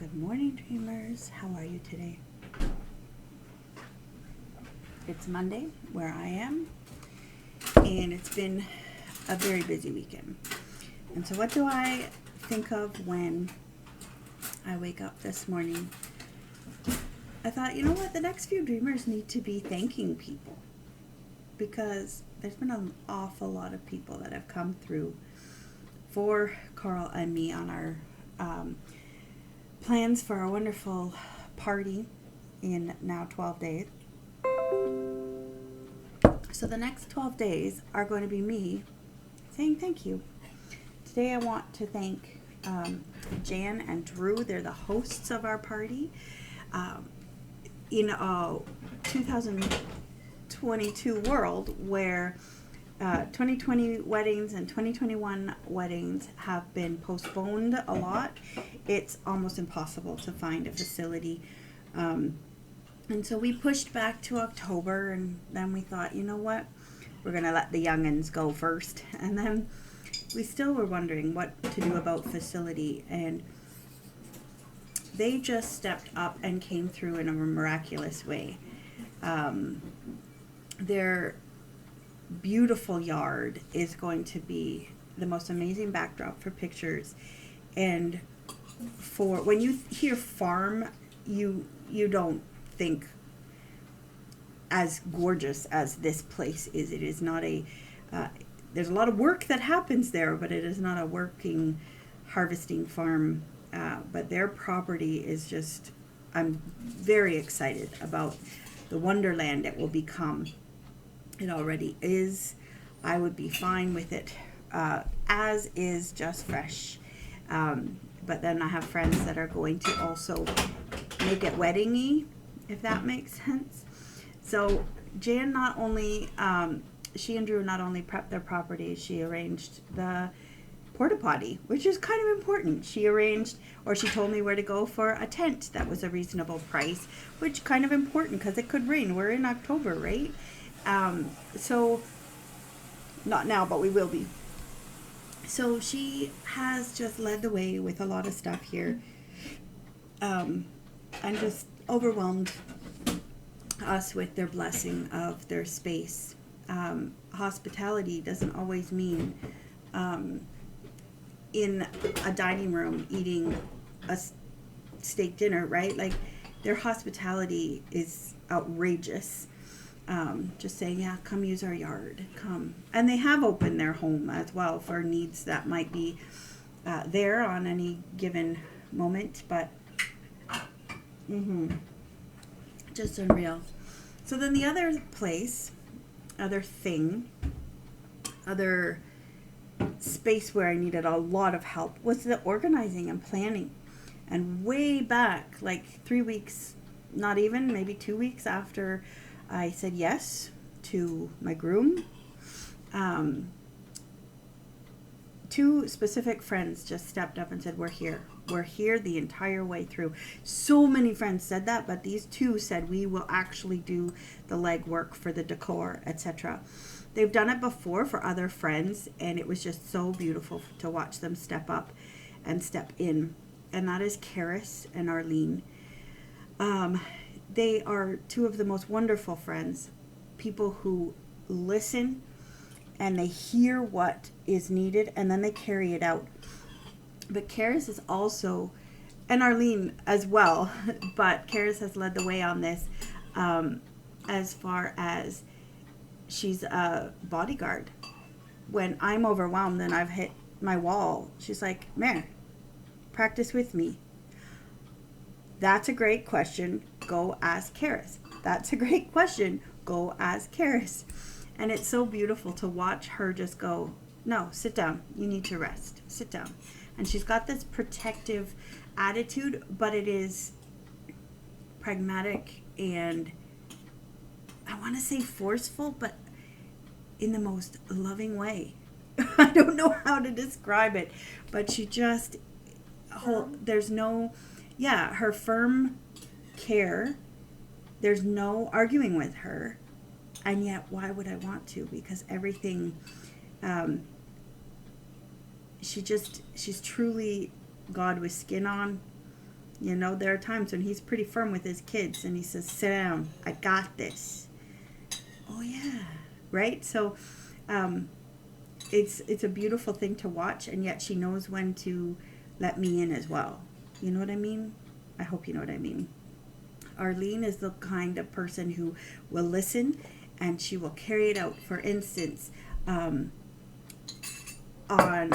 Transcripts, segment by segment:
Good morning, dreamers. How are you today? It's Monday where I am, and it's been a very busy weekend. And so what do I think of when I wake up this morning? I thought, you know what? The next few dreamers need to be thanking people, because there's been an awful lot of people that have come through for Carl and me on our plans for our wonderful party in now 12 days. So the next 12 days are going to be me saying thank you. Today I want to thank Jan and Drew. They're the hosts of our party. In a 2022 world where 2020 weddings and 2021 weddings have been postponed a lot, it's almost impossible to find a facility. And so we pushed back to October, and then we thought, you know what, we're going to let the youngins go first. And then we still were wondering what to do about facility, and they just stepped up and came through in a miraculous way. Their beautiful yard is going to be the most amazing backdrop for pictures, and for when you hear farm, you don't think as gorgeous as this place is. It is not a there's a lot of work that happens there, but it is not a working harvesting farm. But their property is just, I'm very excited about the wonderland it will become. It already is. I would be fine with it as is, just fresh. But then I have friends that are going to also make it wedding-y, if that makes sense. So Jan not only, she and Drew not only prepped their property, she arranged the porta potty, which is kind of important. She arranged, or she told me where to go for a tent that was a reasonable price, which kind of important because it could rain. We're in October, right? So not now, but we will be. So she has just led the way with a lot of stuff here. And just overwhelmed us with their blessing of their space. Hospitality doesn't always mean in a dining room eating a steak dinner, right? Like, their hospitality is outrageous. Just saying, yeah, come use our yard, come. And they have opened their home as well for needs that might be there on any given moment, but just unreal. So then the other place, other space where I needed a lot of help was the organizing and planning. And way back, like 3 weeks, not even, maybe 2 weeks after I said yes to my groom, 2 specific friends just stepped up and said, we're here. We're here the entire way through. So many friends said that, but these 2 said, we will actually do the legwork for the decor, etc. They've done it before for other friends, and it was just so beautiful to watch them step up and step in. And that is Karis and Arlene. They are 2 of the most wonderful friends, people who listen and they hear what is needed and then they carry it out. But Karis is also, and Arlene as well, but Karis has led the way on this as far as she's a bodyguard. When I'm overwhelmed and I've hit my wall, she's like, Mare, practice with me. That's a great question. Go ask Karis. That's a great question. Go ask Karis. And it's so beautiful to watch her just go, no, sit down. You need to rest. Sit down. And she's got this protective attitude, but it is pragmatic and, I want to say forceful, but in the most loving way. I don't know how to describe it, but she just, there's no, her firm care. There's no arguing with her. And yet, why would I want to? Because everything, she's truly God with skin on. You know, there are times when he's pretty firm with his kids and he says, sit down, I got this. Oh, yeah. Right? So it's a beautiful thing to watch, and yet she knows when to let me in as well. You know what I mean? I hope you know what I mean. Arlene is the kind of person who will listen and she will carry it out. For instance, on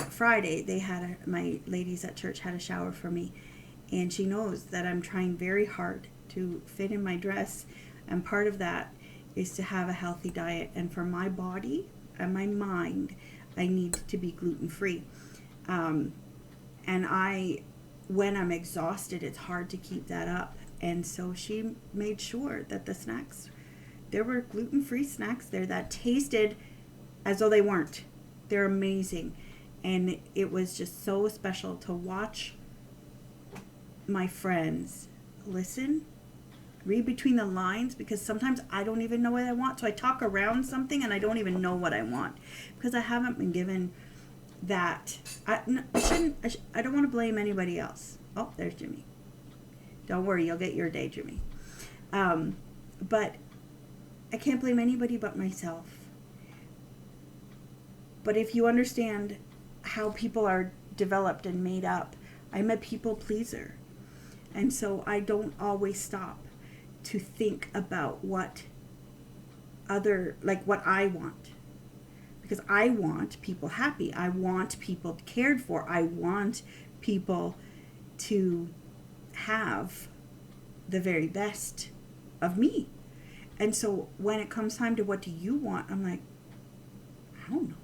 Friday, my ladies at church had a shower for me, and she knows that I'm trying very hard to fit in my dress, and part of that is to have a healthy diet. And for my body and my mind, I need to be gluten-free. And when I'm exhausted, it's hard to keep that up. And so she made sure that there were gluten-free snacks there that tasted as though they weren't. They're amazing. And it was just so special to watch my friends listen, read between the lines, because sometimes I don't even know what I want. So I talk around something and I don't even know what I want because I haven't been given that. I don't want to blame anybody else. Oh, there's Jimmy. Don't worry, you'll get your day, Jimmy. But I can't blame anybody but myself. But if you understand how people are developed and made up, I'm a people pleaser. And so I don't always stop to think about what I want. Because I want people happy. I want people cared for. I want people to have the very best of me. And so when it comes time to what do you want, I'm like, I don't know.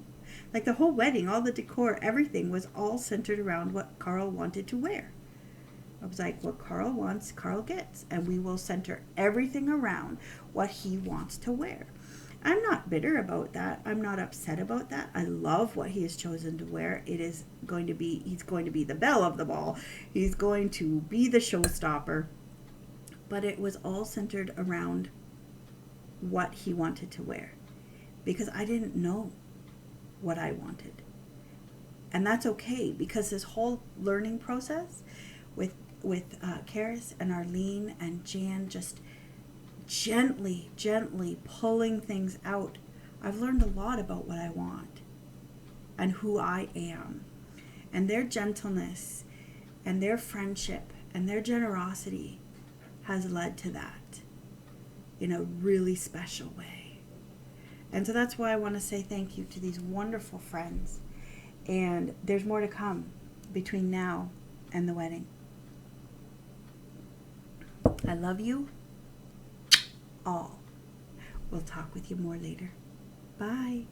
Like the whole wedding, all the decor, everything was all centered around what Carl wanted to wear. I was like, what Carl wants, Carl gets. And we will center everything around what he wants to wear. I'm not bitter about that. I'm not upset about that. I love what he has chosen to wear. He's going to be the belle of the ball. He's going to be the showstopper. But it was all centered around what he wanted to wear. Because I didn't know what I wanted. And that's okay, because this whole learning process with Karis and Arlene and Jan just gently pulling things out, I've learned a lot about what I want and who I am. And their gentleness and their friendship and their generosity has led to that in a really special way. And so that's why I want to say thank you to these wonderful friends. And there's more to come between now and the wedding. I love you all. We'll talk with you more later. Bye.